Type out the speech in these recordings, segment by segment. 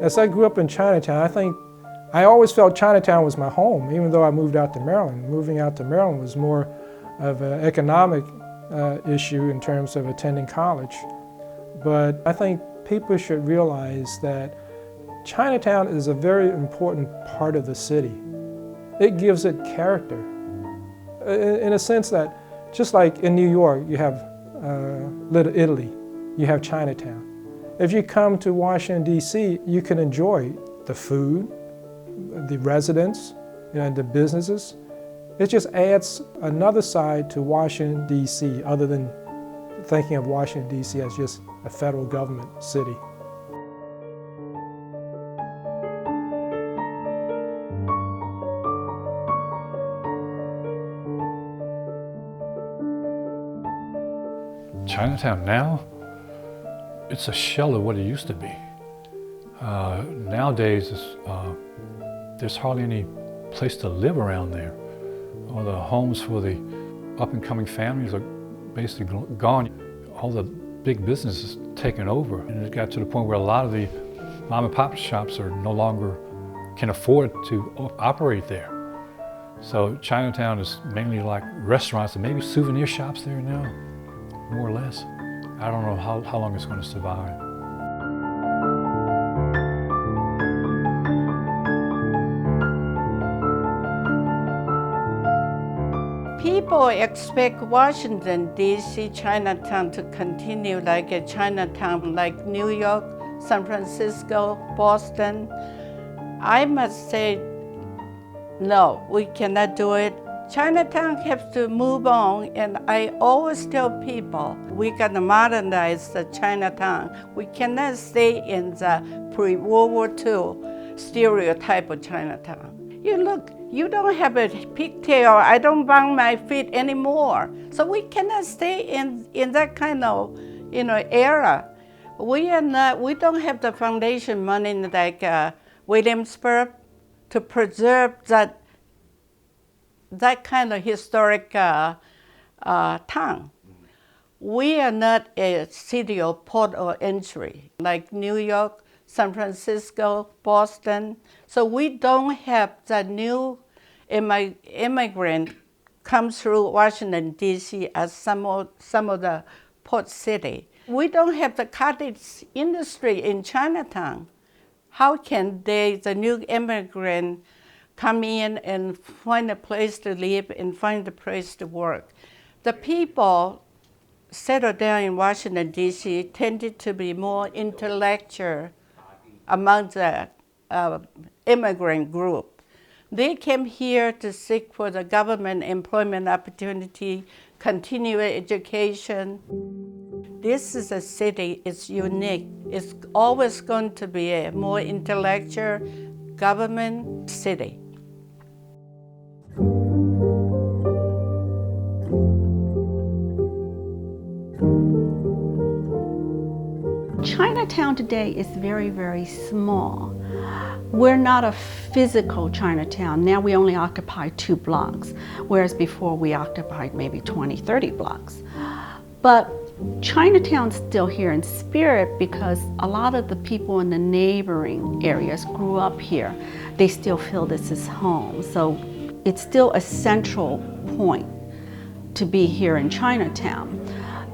As I grew up in Chinatown, I think I always felt Chinatown was my home, even though I moved out to Maryland. Moving out to Maryland was more of an economic issue in terms of attending college. But I think people should realize that Chinatown is a very important part of the city. It gives it character. In a sense that, just like in New York, you have Little Italy, you have Chinatown. If you come to Washington, D.C., you can enjoy the food, the residents, and the businesses. It just adds another side to Washington, D.C., other than thinking of Washington, D.C. as just a federal government city. Chinatown now, it's a shell of what it used to be. Nowadays, there's hardly any place to live around there. All the homes for the up-and-coming families are basically gone. All the big businesses taken over, and it got to the point where a lot of the mom-and-pop shops are no longer can afford to operate there. So Chinatown is mainly like restaurants and maybe souvenir shops there now, more or less. I don't know how long it's going to survive. People expect Washington, D.C., Chinatown to continue like a Chinatown like New York, San Francisco, Boston. I must say, no, we cannot do it. Chinatown has to move on, and I always tell people, we gotta modernize the Chinatown. We cannot stay in the pre-World War II stereotype of Chinatown. You look, you don't have a pigtail, I don't bang my feet anymore. So we cannot stay in that kind of, era. We don't have the foundation money like Williamsburg to preserve that kind of historic town. We are not a city of port of entry like New York, San Francisco, Boston. So we don't have the new immigrant come through Washington, D.C. as some of the port city. We don't have the cottage industry in Chinatown. How can the new immigrant come in and find a place to live and find a place to work? The people settled down in Washington, D.C. tended to be more intellectual among the immigrant group. They came here to seek for the government employment opportunity, continuing education. This is a city, it's unique. It's always going to be a more intellectual government city. Chinatown today is very, very small. We're not a physical Chinatown. Now we only occupy 2 blocks, whereas before we occupied maybe 20, 30 blocks. But Chinatown's still here in spirit because a lot of the people in the neighboring areas grew up here. They still feel this is home. So it's still a central point to be here in Chinatown.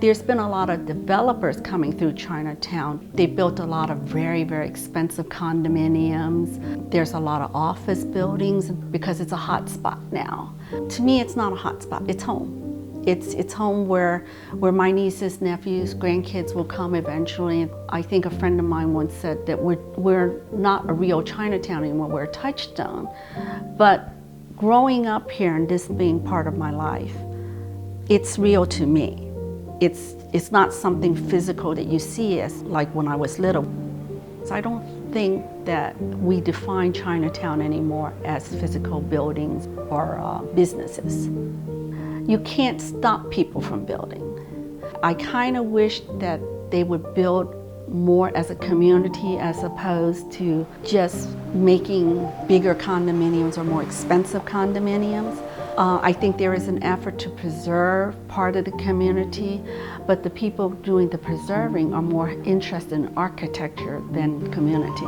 There's been a lot of developers coming through Chinatown. They built a lot of very, very expensive condominiums. There's a lot of office buildings because it's a hot spot now. To me, it's not a hot spot, it's home. It's home where my nieces, nephews, grandkids will come eventually. I think a friend of mine once said that we're not a real Chinatown anymore, we're a touchstone. But growing up here and this being part of my life, it's real to me. It's not something physical that you see as like when I was little. So I don't think that we define Chinatown anymore as physical buildings or businesses. You can't stop people from building. I kind of wish that they would build more as a community as opposed to just making bigger condominiums or more expensive condominiums. I think there is an effort to preserve part of the community, but the people doing the preserving are more interested in architecture than community.